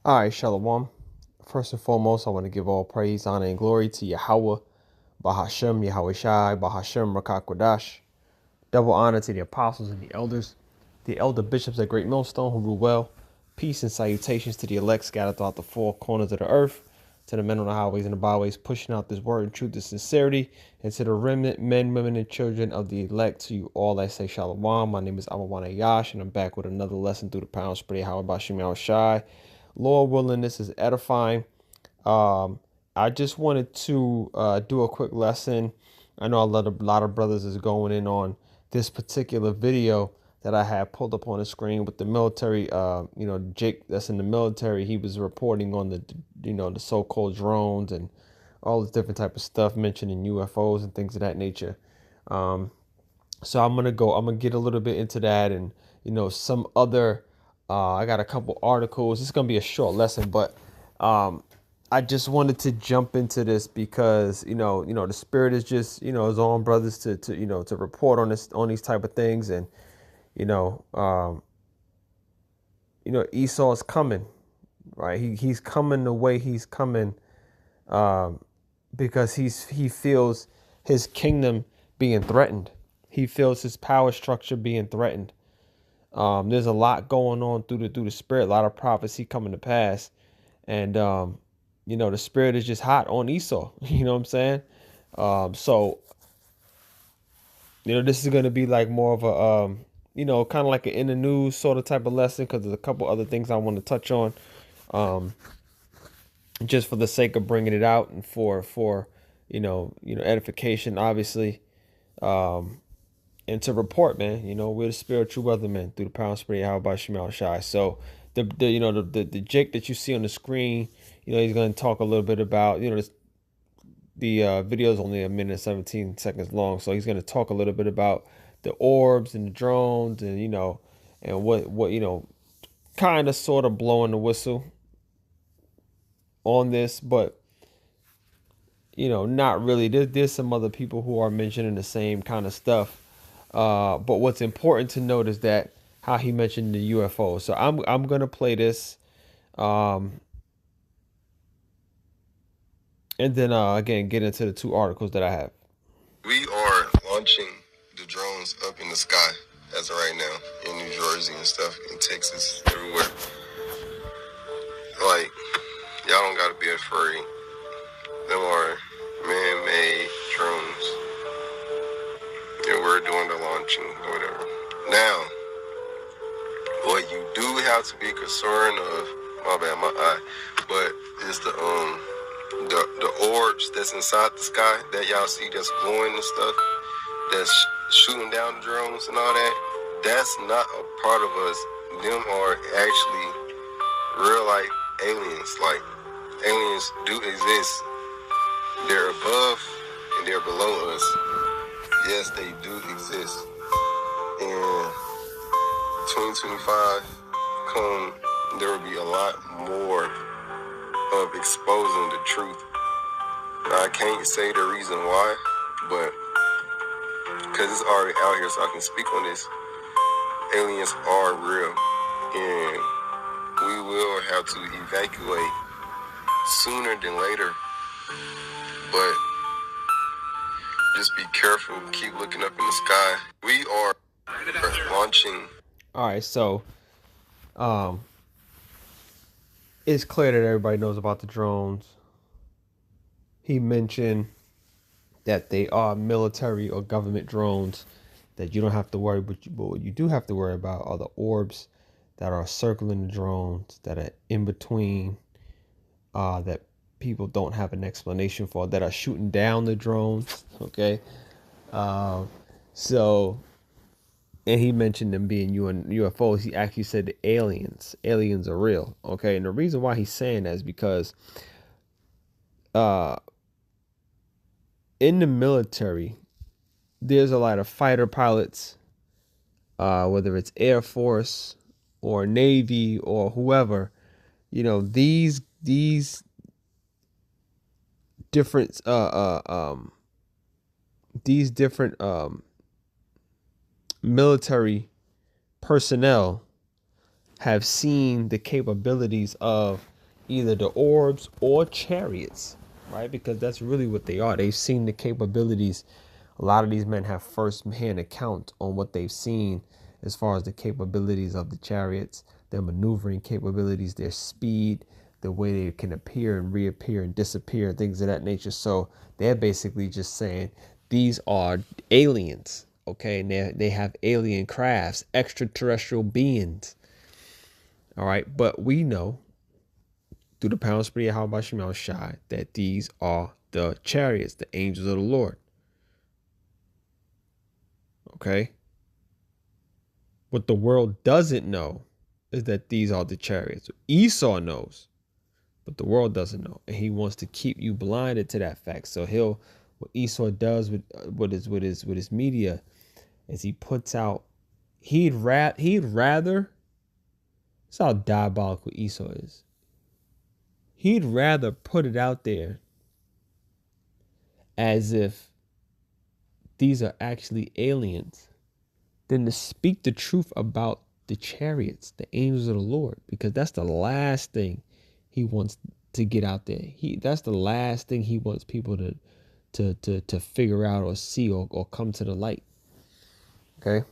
All right, Shalom. First and foremost, I want to give all praise, honor, and glory to Yahawah, Bahashem, Yahawashi, Bahashem, Rakakwadash. Double honor to the apostles and the elders, the elder bishops at Great Millstone who rule well. Peace and salutations to the elect scattered throughout the four corners of the earth, to the men on the highways and the byways pushing out this word in truth and sincerity, and to the remnant men, women, and children of the elect. To you all, I say Shalom. My name is Ahmawan Ahyash, and I'm back with another lesson through the power and spirit of Yahweh Bashim Yahawashi. Lord willing, this is edifying. I just wanted to do a quick lesson. I know a lot of brothers is going in on this particular video that I had pulled up on the screen with the military. Jake that's in the military, he was reporting on the so-called drones and all this different type of stuff, mentioning UFOs and things of that nature. So I'm gonna get a little bit into that and some other. I got a couple articles. It's gonna be a short lesson, but I just wanted to jump into this because the spirit is just his own brothers to report on these type of things, and Esau is coming, right? He's coming the way he's coming, because he feels his kingdom being threatened. He feels his power structure being threatened. There's a lot going on through the spirit, a lot of prophecy coming to pass, and the spirit is just hot on Esau. You know what I'm saying? So this is gonna be like more of a kind of like an in the news sort of type of lesson, because there's a couple other things I want to touch on, just for the sake of bringing it out and for edification, obviously. And to report, man, we're the spiritual weathermen through the power and spirit of Yahweh Shemel Shai. So the Jake that you see on the screen, he's going to talk a little bit about, the video is only 1 minute and 17 seconds long. So he's going to talk a little bit about the orbs and the drones and, and what kind of sort of blowing the whistle on this, but not really. There's some other people who are mentioning the same kind of stuff. But what's important to note is that how he mentioned the UFO. So I'm gonna play this, and then again get into the two articles that I have. We are launching the drones up in the sky as of right now in New Jersey and stuff, in Texas, everywhere. Like, y'all don't gotta be afraid. Them are man-made drones, and we're doing the launching or whatever. Now, what you do have to be concerned of, my bad, my eye, but is the orbs that's inside the sky that y'all see that's glowing and stuff, that's shooting down the drones and all that. That's not a part of us. Them are actually real life aliens. Like, aliens do exist. They're above and they're below us. Yes, they do exist. And 2025 there will be a lot more of exposing the truth. Now, I can't say the reason why, but because it's already out here, so I can speak on this. Aliens are real, and we will have to evacuate sooner than later. But just be careful. Keep looking up in the sky. We are launching. All right, so it's clear that everybody knows about the drones. He mentioned that they are military or government drones, that you don't have to worry, but what you do have to worry about are the orbs that are circling the drones, that are in between, that people don't have an explanation for, that are shooting down the drones. Okay. And he mentioned them being UFOs. He actually said the aliens are real. Okay. And the reason why he's saying that is because in the military, there's a lot of fighter pilots, whether it's Air Force or Navy or whoever, these different military personnel have seen the capabilities of either the orbs or chariots, right? Because that's really what they are. They've seen the capabilities. A lot of these men have first-hand account on what they've seen as far as the capabilities of the chariots, their maneuvering capabilities, their speed, the way they can appear and reappear and disappear, things of that nature. So they're basically just saying these are aliens, okay? And they have alien crafts, extraterrestrial beings, all right? But we know through the power and spirit of Yahawashi that these are the chariots, the angels of the Lord, okay? What the world doesn't know is that these are the chariots. Esau knows, but the world doesn't know, and he wants to keep you blinded to that fact. So what Esau does with his media is he puts out. He'd rather. That's how diabolical Esau is. He'd rather put it out there as if these are actually aliens than to speak the truth about the chariots, the angels of the Lord, because that's the last thing he wants to get out there. That's the last thing he wants people to figure out or see or come to the light. Okay?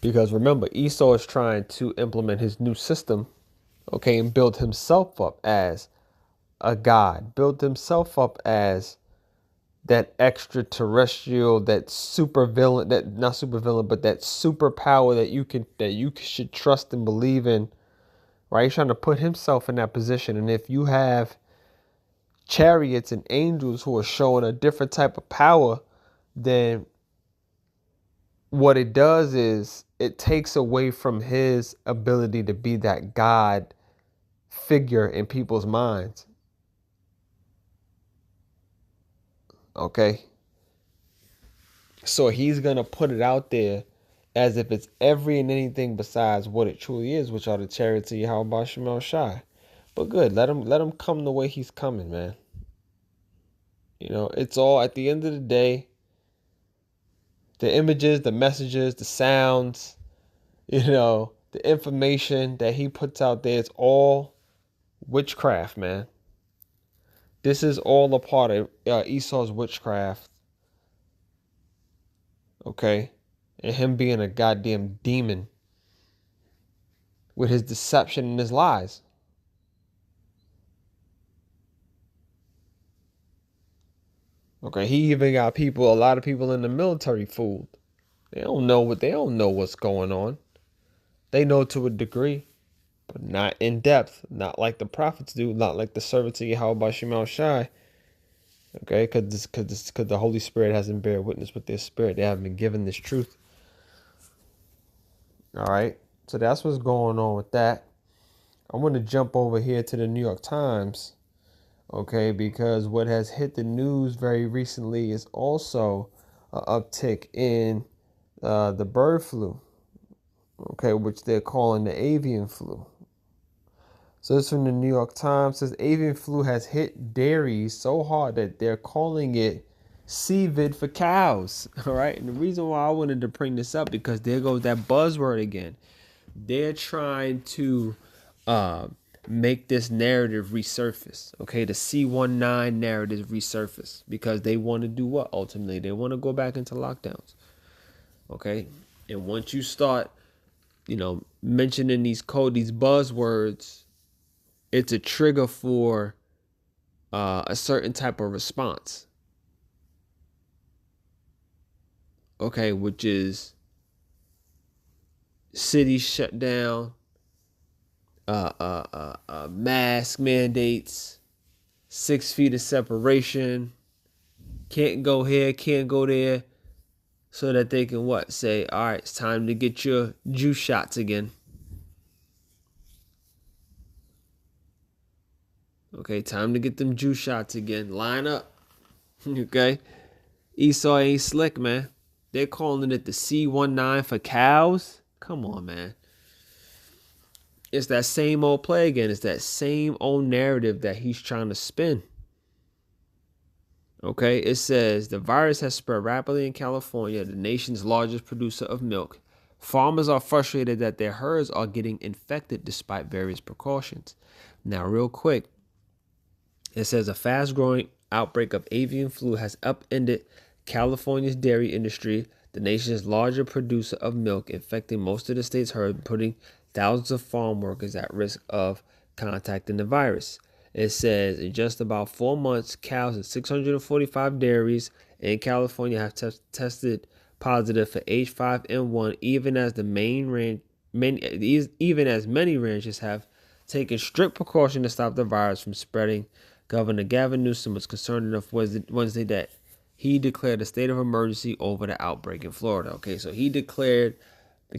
Because remember, Esau is trying to implement his new system, okay, and build himself up as a god, build himself up as that extraterrestrial, that super villain, that not super villain, but that superpower that you should trust and believe in, right? He's trying to put himself in that position. And if you have chariots and angels who are showing a different type of power, then what it does is it takes away from his ability to be that God figure in people's minds. Okay? So he's going to put it out there as if it's every and anything besides what it truly is, which are the chariots of Yahawashi. But good, let him come the way he's coming, man. You know, it's all, at the end of the day, the images, the messages, the sounds, you know, the information that he puts out there, it's all witchcraft, man. This is all a part of Esau's witchcraft. Okay? And him being a goddamn demon with his deception and his lies. Okay, he even got a lot of people in the military fooled. They don't know what's going on. They know to a degree, but not in depth, not like the prophets do, not like the servants of Yahawashi. Okay, because the Holy Spirit hasn't bear witness with their spirit. They haven't been given this truth. All right, so that's what's going on with that. I want to jump over here to the New York Times, okay, because what has hit the news very recently is also an uptick in the bird flu, okay, which they're calling the avian flu. So this from the New York Times. Says avian flu has hit dairies so hard that they're calling it CVID for cows. All right. And the reason why I wanted to bring this up, because there goes that buzzword again. They're trying to make this narrative resurface. Okay. The C19 narrative resurface, because they want to do what? Ultimately, they want to go back into lockdowns. Okay. And once you start, mentioning these buzzwords, it's a trigger for a certain type of response. Okay, which is cities shut down, mask mandates, 6 feet of separation, can't go here, can't go there, so that they can say, all right, it's time to get your juice shots again. Okay, time to get them juice shots again. Line up. Okay? Esau ain't slick, man. They're calling it the C19 for cows. Come on, man. It's that same old play again. It's that same old narrative that he's trying to spin. Okay? It says, the virus has spread rapidly in California, the nation's largest producer of milk, Farmers are frustrated that their herds are getting infected despite various precautions. Now, real quick, it says a fast-growing outbreak of avian flu has upended California's dairy industry, the nation's largest producer of milk, infecting most of the state's herd, putting thousands of farm workers at risk of contacting the virus. It says in just about 4 months, cows in 645 dairies in California have tested positive for H5N1, even as many ranches have taken strict precaution to stop the virus from spreading. Governor Gavin Newsom was concerned enough Wednesday that he declared a state of emergency over the outbreak in Florida. Okay, so the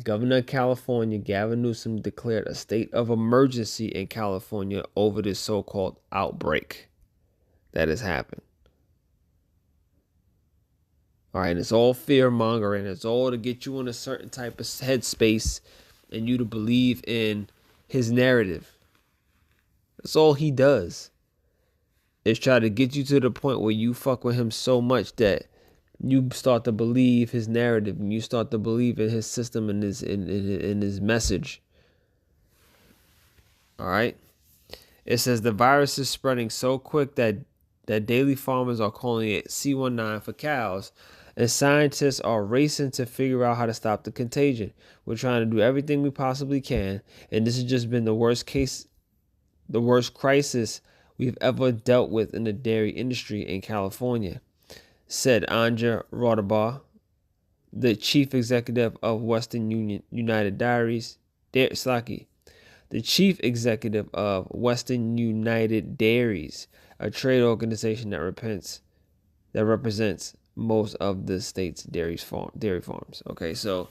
governor of California, Gavin Newsom, declared a state of emergency in California over this so-called outbreak that has happened. All right, and it's all fear-mongering. It's all to get you in a certain type of headspace and you to believe in his narrative. That's all he does. Is try to get you to the point where you fuck with him so much that you start to believe his narrative and you start to believe in his system and his message. All right. It says the virus is spreading so quick that daily farmers are calling it C19 for cows, and scientists are racing to figure out how to stop the contagion. We're trying to do everything we possibly can, and this has just been the worst crisis we've ever dealt with in the dairy industry in California, said Anja Rodabar, the chief executive of Western United Dairies. The chief executive of Western United Dairies, a trade organization that represents most of the state's dairy farms. Okay, so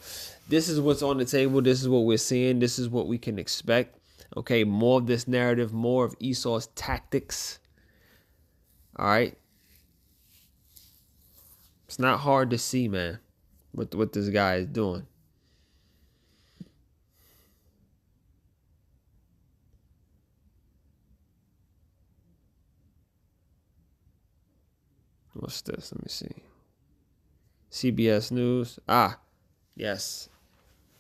this is what's on the table. This is what we're seeing. This is what we can expect. Okay, more of this narrative, more of Esau's tactics. All right. It's not hard to see, man, what this guy is doing. What's this? Let me see. CBS News. Yes.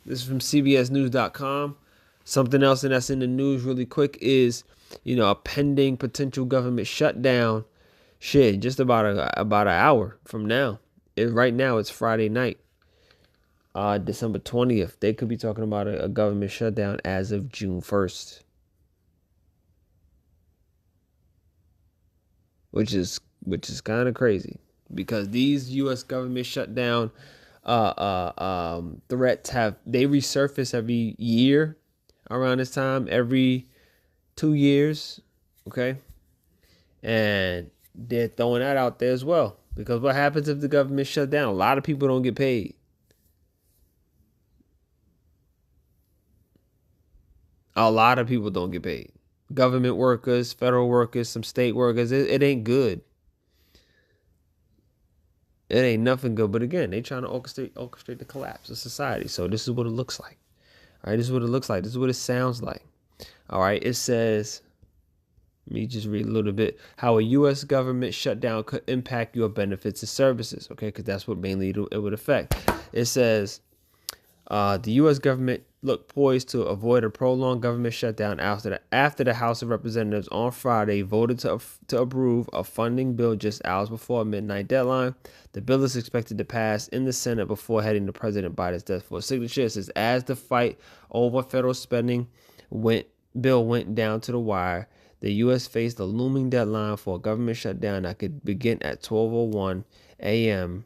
This is from CBSNews.com. Something else that's in the news really quick is, a pending potential government shutdown. Shit, just about an hour from now. Right now, it's Friday night, December 20th. They could be talking about a government shutdown as of June 1st. Which is kind of crazy, because these U.S. government shutdown threats they resurface every year around this time, every 2 years, okay? And they're throwing that out there as well, because what happens if the government shut down? A lot of people don't get paid. A lot of people don't get paid. Government workers, federal workers, some state workers. It ain't good. It ain't nothing good. But again, they trying to orchestrate the collapse of society. So this is what it looks like. All right, this is what it looks like. This is what it sounds like. All right, it says, let me just read a little bit, how a U.S. government shutdown could impact your benefits and services, okay, because that's what mainly it would affect. It says, the U.S. government looked poised to avoid a prolonged government shutdown after the House of Representatives on Friday voted to approve a funding bill just hours before a midnight deadline. The bill is expected to pass in the Senate before heading to President Biden's desk for a signature. It says, as the fight over federal spending bill went down to the wire, the U.S. faced a looming deadline for a government shutdown that could begin at 12:01 a.m.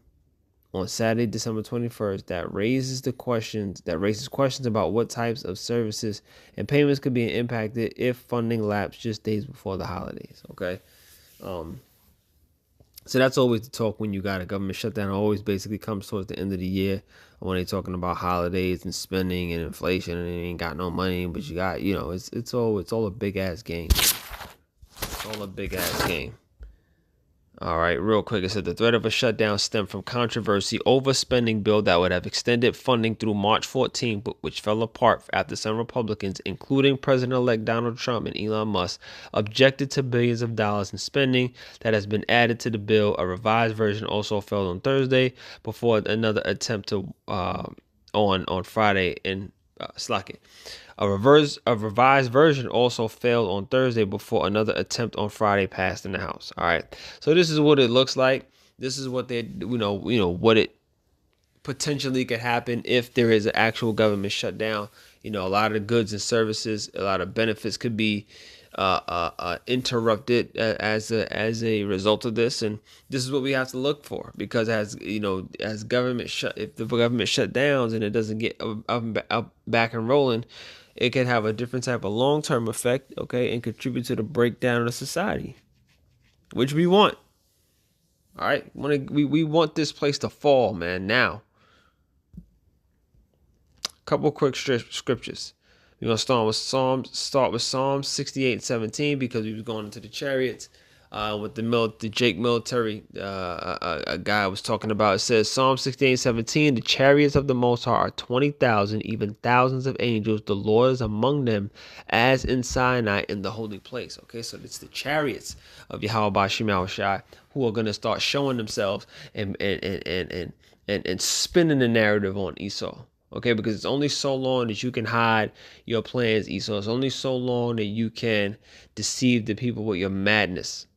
on Saturday, December 21st, that raises questions about what types of services and payments could be impacted if funding lapsed just days before the holidays. Okay, so that's always the talk when you got a government shutdown. It always basically comes towards the end of the year when they're talking about holidays and spending and inflation, and they ain't got no money, but you got, it's all a big ass game. It's all a big ass game. All right, real quick, it said the threat of a shutdown stemmed from controversy over a spending bill that would have extended funding through March 14, but which fell apart after some Republicans, including President-elect Donald Trump and Elon Musk, objected to billions of dollars in spending that has been added to the bill. A revised version also fell on Thursday before another attempt to on Friday in Slack. A revised version also failed on Thursday before another attempt on Friday passed in the House. All right, so this is what it looks like. This is what they, what it potentially could happen if there is an actual government shutdown. A lot of goods and services, a lot of benefits could be interrupted as a result of this, and this is what we have to look for, because as government if the government shut down and it doesn't get up back and rolling, it can have a different type of long-term effect, okay, and contribute to the breakdown of the society, which we want. All right, we want this place to fall, man. Now, couple quick scriptures. We're gonna start with Psalm 68:17, because we was going into the chariots with the Jake military a guy was talking about. It says Psalm 68:17, the chariots of the Most High are 20,000, even thousands of angels. The Lord is among them, as in Sinai in the holy place. Okay, so it's the chariots of Yahawashi who are gonna start showing themselves and spinning the narrative on Esau. Okay, because it's only so long that you can hide your plans, Esau. It's only so long that you can deceive the people with your madness.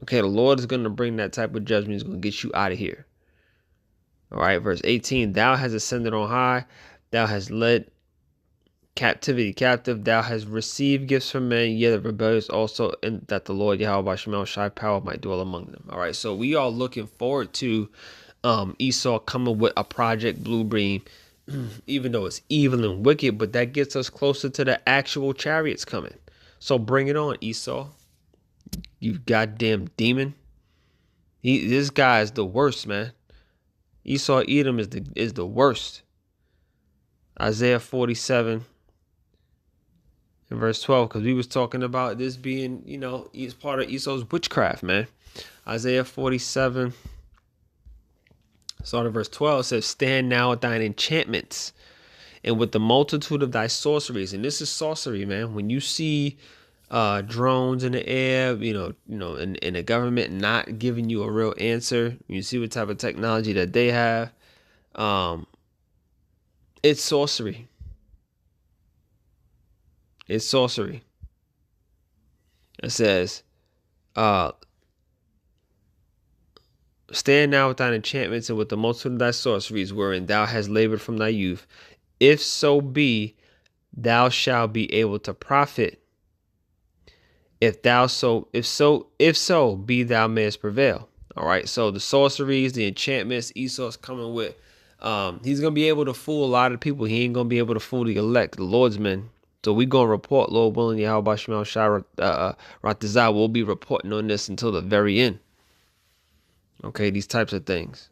Okay, the Lord is going to bring that type of judgment. He's going to get you out of here. All right, verse 18. Thou hast ascended on high. Thou hast led captivity captive. Thou hast received gifts from men, yet the rebellious also, and that the Lord Yahweh Shai power might dwell among them. All right, so we are looking forward to Esau coming with a Project Bluebeam, even though it's evil and wicked, but that gets us closer to the actual chariots coming. So bring it on, Esau. You goddamn demon. This guy is the worst, man. Esau Edom is the worst. Isaiah 47 and verse 12, because we was talking about this being, it's part of Esau's witchcraft, man. Isaiah 47. Start at verse 12, says, stand now with thine enchantments and with the multitude of thy sorceries. And this is sorcery, man. When you see drones in the air, and the government not giving you a real answer, you see what type of technology that they have, it's sorcery. It's sorcery. It says, stand now with thine enchantments and with the multitude of thy sorceries, wherein thou hast labored from thy youth. If so be, thou shalt be able to profit. If so be, thou mayest prevail. All right. So the sorceries, the enchantments, Esau's coming with. He's gonna be able to fool a lot of people. He ain't gonna be able to fool the elect, the Lord's men. So we gonna report, Lord willing, Yahweh Shemel Shai Ratazah. We'll be reporting on this until the very end. Okay, these types of things.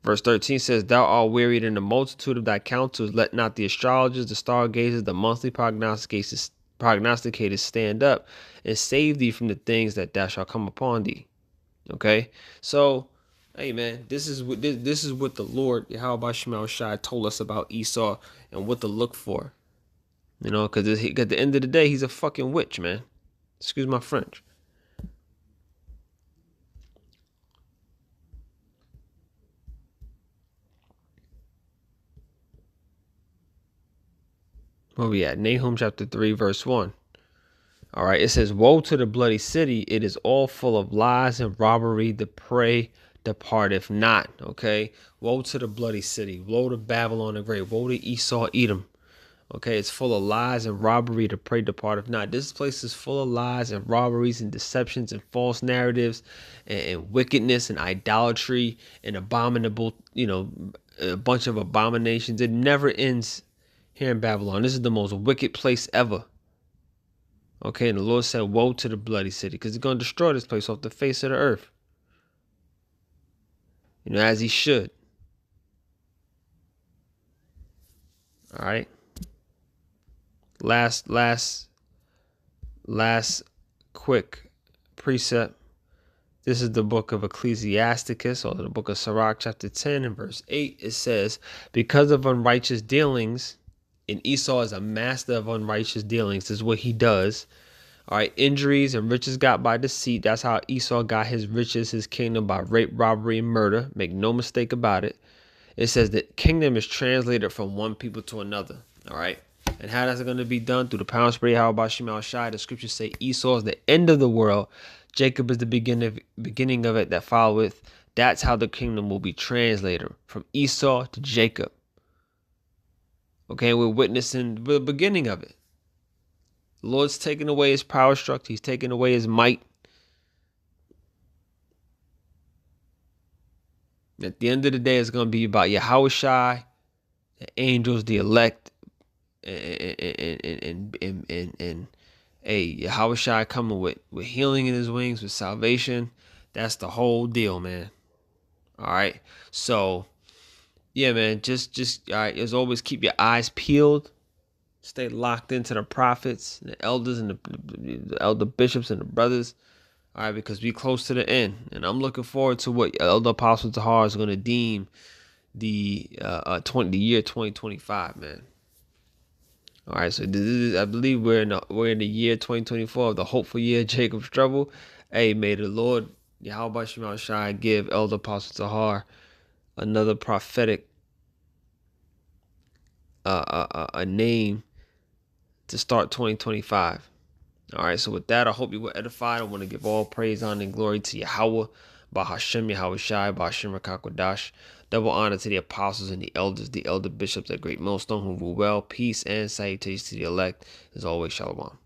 Verse 13 says, thou art wearied in the multitude of thy counsels. Let not the astrologers, the stargazers, the monthly prognosticators stand up and save thee from the things that thou shalt come upon thee. Okay, so hey man, this is what the Lord Yahweh Shemel Shai told us about Esau and what to look for. Because at the end of the day, he's a fucking witch, man. Excuse my French. Where we at? Nahum chapter 3, verse 1. All right, it says, woe to the bloody city. It is all full of lies and robbery. The prey departeth not. Okay, woe to the bloody city. Woe to Babylon the Great. Woe to Esau Edom. Okay, it's full of lies and robbery. The prey departeth not. This place is full of lies and robberies and deceptions and false narratives and wickedness and idolatry and abominable, a bunch of abominations. It never ends here in Babylon. This is the most wicked place ever. Okay, and the Lord said, woe to the bloody city, because he's going to destroy this place off the face of the earth. As he should. All right. Last quick precept. This is the book of Ecclesiasticus, or the book of Sirach, chapter 10 and verse 8. It says, because of unrighteous dealings, and Esau is a master of unrighteous dealings. This is what he does. All right, injuries and riches got by deceit. That's how Esau got his riches, his kingdom, by rape, robbery, and murder. Make no mistake about it. it says that kingdom is translated from one people to another. All right. And how that's going to be done? Through the power and spirit, Yahawashi. The scriptures say Esau is the end of the world. Jacob is the beginning of it that followeth. That's how the kingdom will be translated, from Esau to Jacob. Okay, we're witnessing the beginning of it. The Lord's taking away his power structure. He's taking away his might. At the end of the day, it's going to be about Yahawashi, the angels, the elect, and Yahawashi coming with healing in his wings, with salvation. That's the whole deal, man. All right. So, yeah, man, just all right, as always, keep your eyes peeled. Stay locked into the prophets, the elders, and the elder bishops and the brothers. All right, because we close to the end, and I'm looking forward to what Elder Apostle Tahar is going to deem the year 2025, man. All right, so this is, I believe we're in the year 2024, the hopeful year of Jacob's trouble. Hey, may the Lord Yahawashi give Elder Apostle Tahar another prophetic a name to start 2025. All right, so with that, I hope you were edified. I want to give all praise, honor, and glory to Yahawah, Bahashem, Yahawashi, Bahashem Rakakwadash. Double honor to the apostles and the elders, the elder bishops at Great Millstone, who rule well. Peace and salutations to the elect. As always, Shalom.